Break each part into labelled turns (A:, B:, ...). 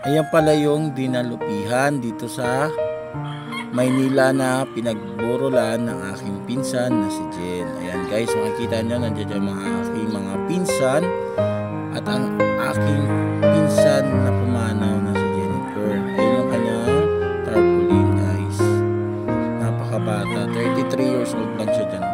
A: Ayan pala yung dinalupihan dito sa Maynila na pinagborolan ng aking pinsan na si Jen. Ayan guys, makikita nyo nandiyan yung mga aking mga pinsan at ang aking pinsan na pumanaw na si Jennifer. Ayun ang kanyang tarpaulin guys. Napakabata, 33 years old lang siya dyan.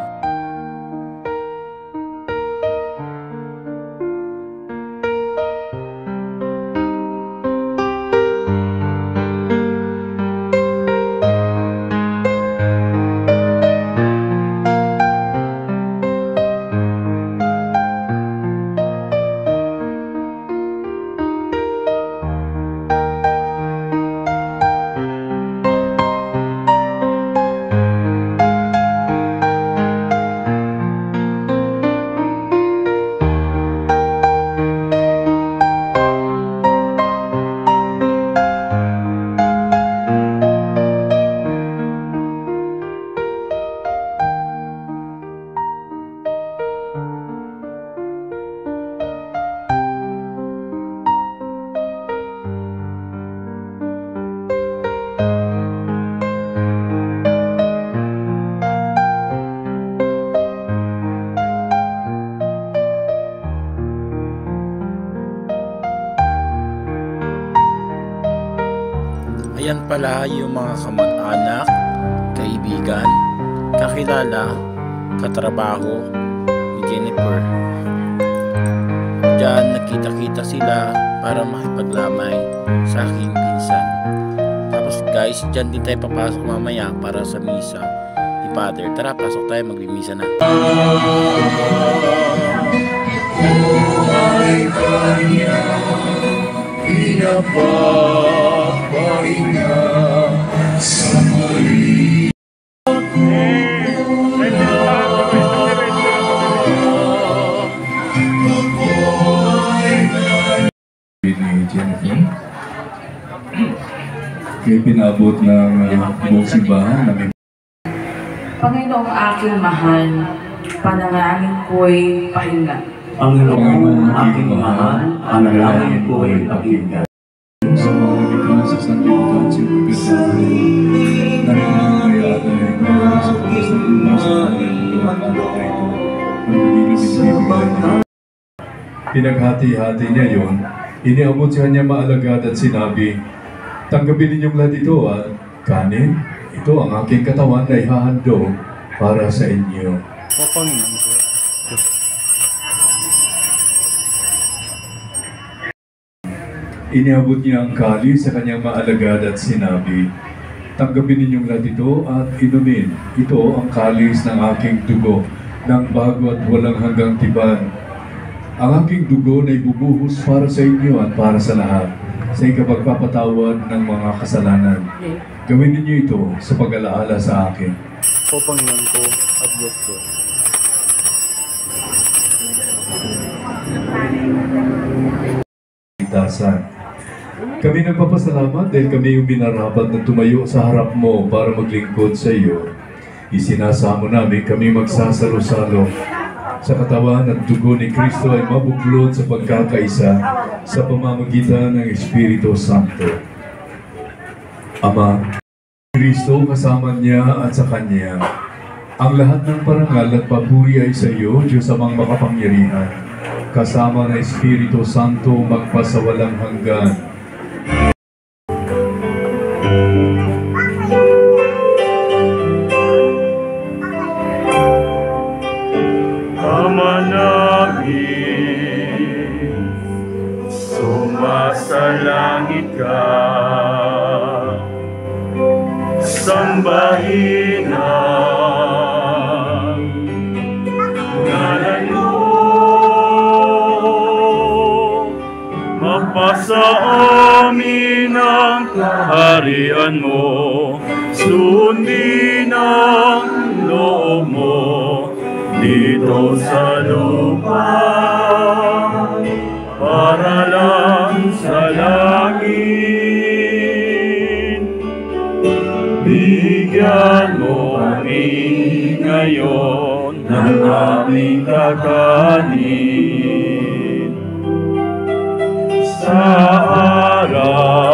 A: Ayan pala yung mga kamag-anak, kaibigan, kakilala, katrabaho ni Jennifer. Diyan nakita-kita sila para makipaglamay sa aking pinsan. Tapos guys, diyan din tayo papasok mamaya para sa misa ni Father. Tara, pasok tayo, magmimisa na. Buhay kanya, pinapapahinga sa mali.
B: Kaya pinabot ng buong simbahan namin.
C: Panginoong aking mahal, panalangin ko'y pahinga.
D: Panginoong aking mahal, panalangin ko'y pahinga.
B: Sa mga bigla sa sanlibutan si Pagkatapos na pinangayaan ay mga sa pagkas na bumas sa kanyang anak na ito ang binibigay. Pinaghati-hati niya yun, iniabot sa kanya maalagad at sinabi, tanggapin ninyong lahat ito at kanin, ito ang aking katawan na ihahandog para sa inyo. Iniabot niya ang kalis sa kanyang maalagad at sinabi, tanggapin ninyong lahat ito at inumin. Ito ang kalis ng aking dugo, ng bago at walang hanggang tipan. Ang aking dugo na ibubuhos para sa inyo at para sa lahat, sa ikapagpapatawad ng mga kasalanan. Gawin ninyo ito sa pag-alaala sa akin.
A: O Panginoon ko at Diyos ko.
B: Kami nagpapasalamat dahil kami yung binarapat na tumayo sa harap mo para maglingkod sa iyo. Isinasamo namin kami magsasalo-salo sa katawan at dugo ni Kristo ay mabuklod sa pagkakaisa sa pamamagitan ng Espiritu Santo. Ama, Kristo kasama niya at sa Kanya, ang lahat ng parangal at papuri ay sa iyo, Diyos amang makapangyarihan, kasama ng Espiritu Santo magpasawalang hanggan.
E: Ama namin, sumasalangit ka, sambahin ang ngalan mo, mapasa amin ang kaharian mo, sundin ang loob mo dito sa lupa, para lang sa langit. Bigyan mo kami ngayon ng aming kakanin. Sa araw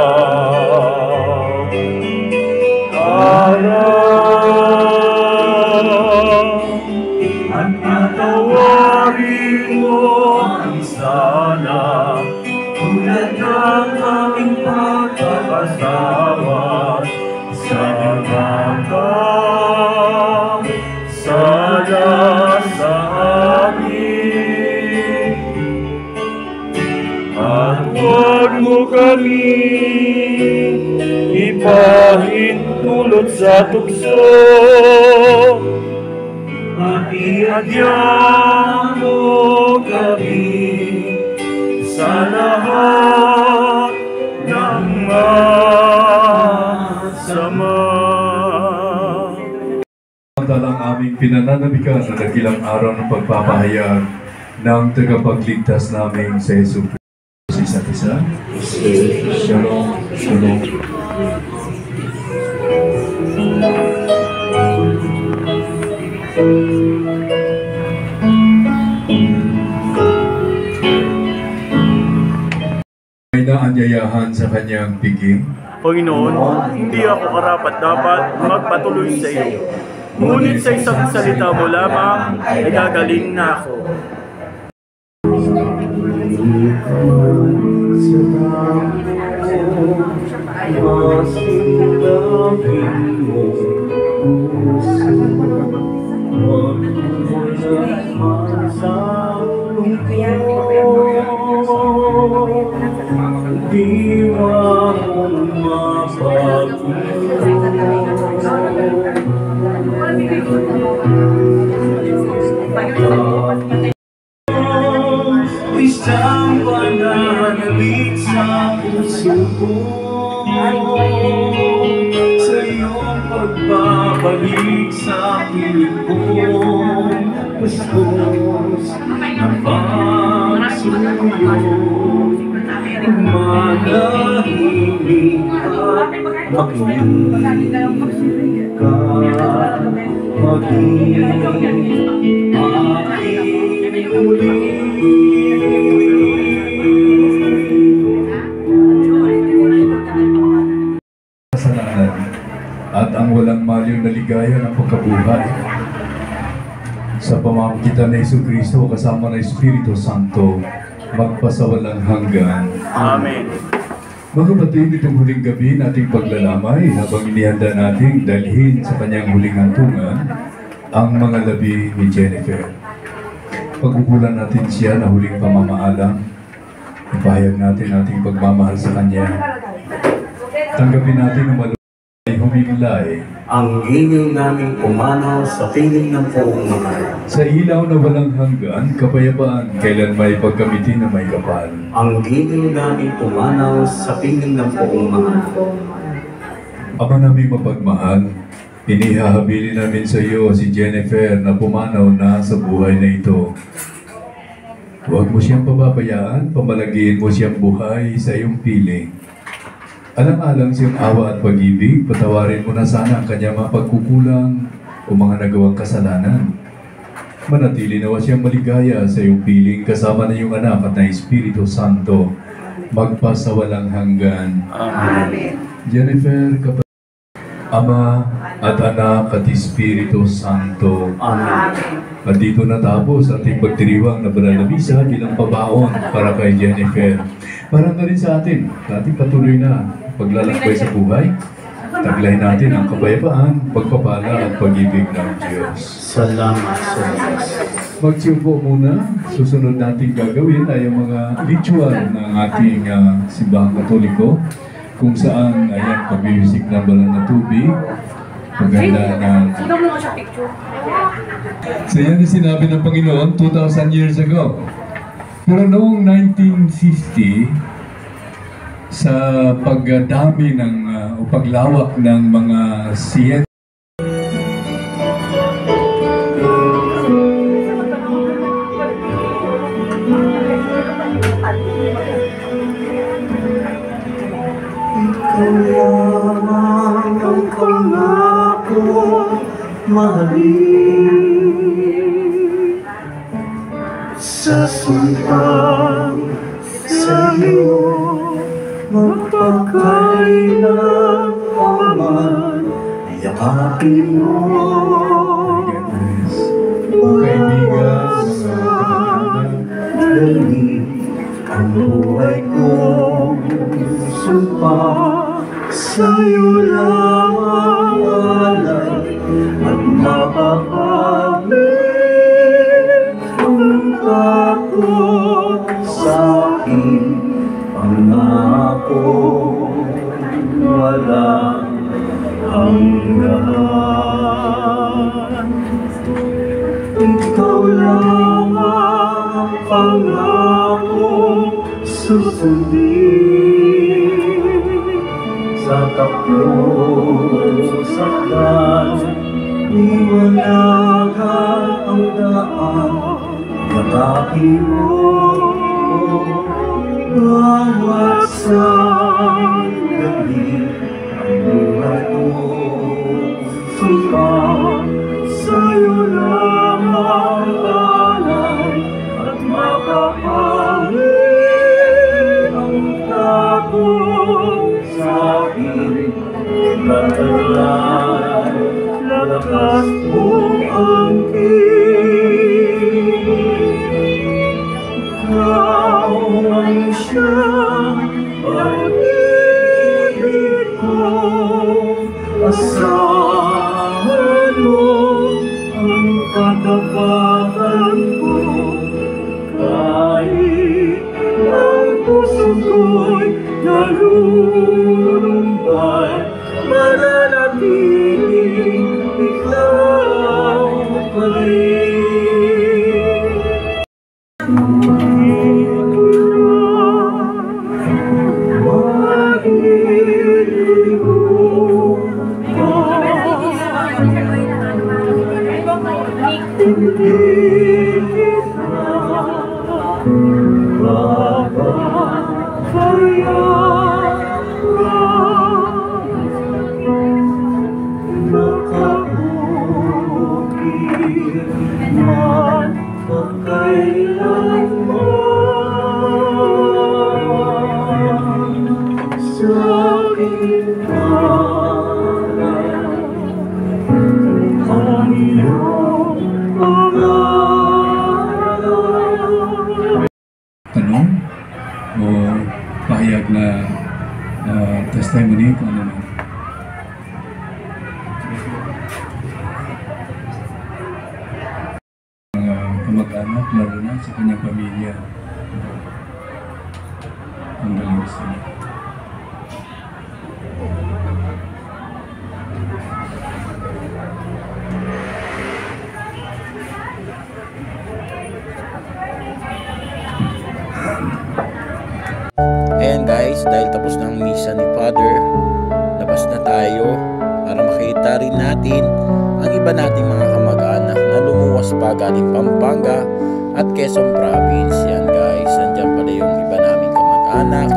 E: ng aming pagkakasawat sa sala sa amin. At huwag mo kami ipahintulot sa tukso, at iadya mo kami sa lahat ng masama.
B: Samantalang aming pinananabikan na dakilang araw ng pagpapahayag ng tagapagligtas namin sa Yesu Cristo. Sa isa't isa. Shalom, shalom. May naanyayahan sa kanyang piging.
E: Panginoon, hindi ako karapat-dapat magpatuloy sa iyo. Ngunit sa isang salita mo lamang, ay gagaling na ako. Isang pananalig sa puso ko, sa iyong pagbabalik sa piling ko, puspos ng pagsuyo, manahimik at makinig ka, maging aking ulit.
B: Kasalanan at ang walang maliw na ligaya ng pagkabuhay sa pamamagitan ng Yesu Cristo kasama ng Espiritu Santo magpasawalang hanggan.
E: Amen.
B: Mga kapatid, itong huling gabi nating paglalamay habang inihanda nating dalhin sa kanyang huling hantungan ang mga labi ni Jennifer. Pagkukulan natin siya na huling pamamaalam, ipahayag natin ating pagmamahal sa kanya. Tanggapin natin ang malulay humilay
D: Ang giliw naming pumanaw sa piling ng buong mga.
B: sa ilaw na walang hanggan, kapayapaan, kailan may pagkamitin na may kapal.
D: Ang giliw naming pumanaw sa piling ng buong mga.
B: Ama naming mapagmahal, inihahabili namin sa iyo si Jennifer na pumanaw na sa buhay na ito. Huwag mo siyang pababayaan, pamalagiin mo siyang buhay sa iyong piling. Alang-alang siyang awa at pag-ibig, patawarin mo na sana ang kanyang mga pagkukulang o mga nagawang kasalanan. Manatili nawa siyang maligaya sa iyong piling kasama na iyong anak at na Espiritu Santo, magpasawalang hanggan.
E: Amen.
B: Jennifer, Ama at Anak at Espiritu Santo.
D: Amen.
B: At dito natapos ating pagdiriwang na banal na misa bilang pabaon para kay Jennifer. Para na rin sa atin patuloy na paglalakbay sa buhay. Taglay natin ang kapayapaan, pagpapala at pag-ibig ng Diyos.
D: Salamat sa Diyos.
B: Magsiupo muna. Susunod natin gagawin ay ang mga ritual ng ating simbahang Katoliko, kung saan ayan, pagbibisik ng banal na tubig, maganda na. So yan yung sinabi ng Panginoon 2,000 years ago. Pero noong 1950, sa pagdami ng o paglawak ng mga siyensya,
E: Ikaw ang pangako, mahalin sa sumpang sa iyo, magpakailan man, yakapin mo.
B: kaibigan, mga kapatid,
E: Dali ang buhay ko
D: sumpa, sa'yo lamang alay at mapapaglit ang tako sa'king pangako walang hanggan. Ikaw lamang ang pangakong susundin sa takbo saklan, iwalagan ang daan nakakiwo bawat sandali ang buhay ko sumpah sa'yo lamang alay at mapapangit ang tako sa'kin katalan lakas mong angkin. Ikaw ang siyang pag-ibig ko, asahan mo ang katapatan ko, kahit ang puso ko'y nalulumbay, mananatiling ikaw pa rin.
B: Tanong o pahayag na testimony kung ano na. Mga kamag-anak, lalo na sa kanyang pamilya. Ang galing sa
A: Ayan guys, dahil tapos na ang misa ni Father, labas na tayo para makita rin natin ang iba nating mga kamag-anak na lumuwas pa galing Pampanga at Quezon Province. Yan guys, nandiyan pala yung iba naming kamag-anak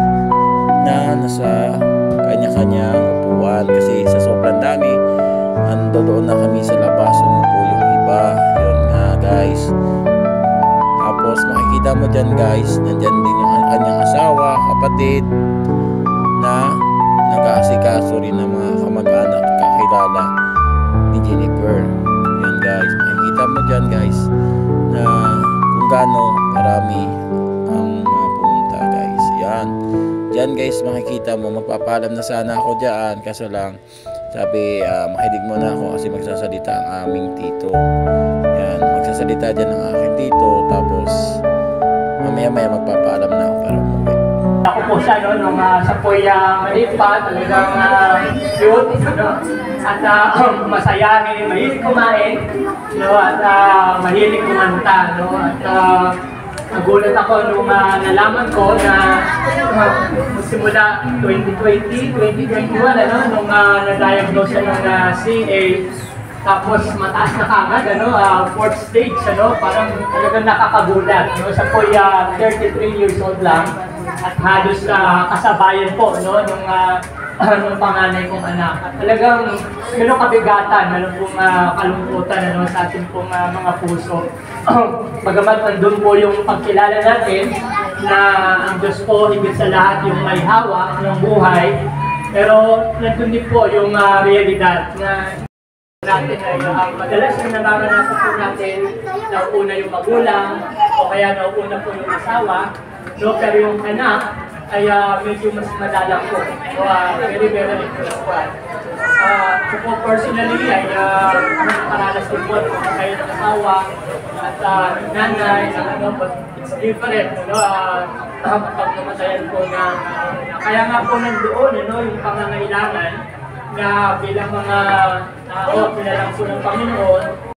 A: na nasa kanya-kanyang upuan kasi sa sobrang dami, doon na kami sa labas, umupo yung iba. Yun nga guys. Tapos makikita mo dyan guys, nandyan din yung kanyang asawa, kapatid na nag-aasikaso rin ng mga kamag-anak kakilala ni Jennifer. Yan guys, makikita mo dyan guys na kung gaano marami ang mga pumunta guys. Yan, dyan guys makikita mo, magpapaalam na sana ako dyan kaso lang sabi makinig muna ako kasi magsasalita ang aming tito. Yan, magsasalita dyan ang aking tito, tapos mamaya-maya magpapaalam na ako para umuwi.
F: Ako po siya, no, nung siya po'y maliit pa, talagang cute, no? At masayahin, mahilig kumain, no? At mahilig kumanta, no? At nagulat ako nung nalaman ko na simula 2020, 2021, ano, nung na-diagnose siya ng CA, tapos mataas na kagad, ano, 4th stage, ano, parang talagang nakakagulat, no? Siya po 33 years old lang at halos kasabayan po, no, nung panganay kong anak. At talagang ganun kabigatan, ano pong kalungkutan, ano, sa ating pong mga puso. Bagamat nandun po yung pagkilala natin na ang Diyos po higit sa lahat yung may hawak ng buhay, pero nandun din po yung realidad na natin ay madalas yung nararanasan po natin nauuna yung magulang o kaya nauuna po yung asawa, no? Pero yung anak ay medyo mas madalang po. So, very, very interesting. So po personally ay nakaranas din po kayo ng asawa at nanay, but it's different. Pag namatayan po na kaya nga po nandoon yung pangangailangan na bilang mga tao, pinalang po ng Panginoon,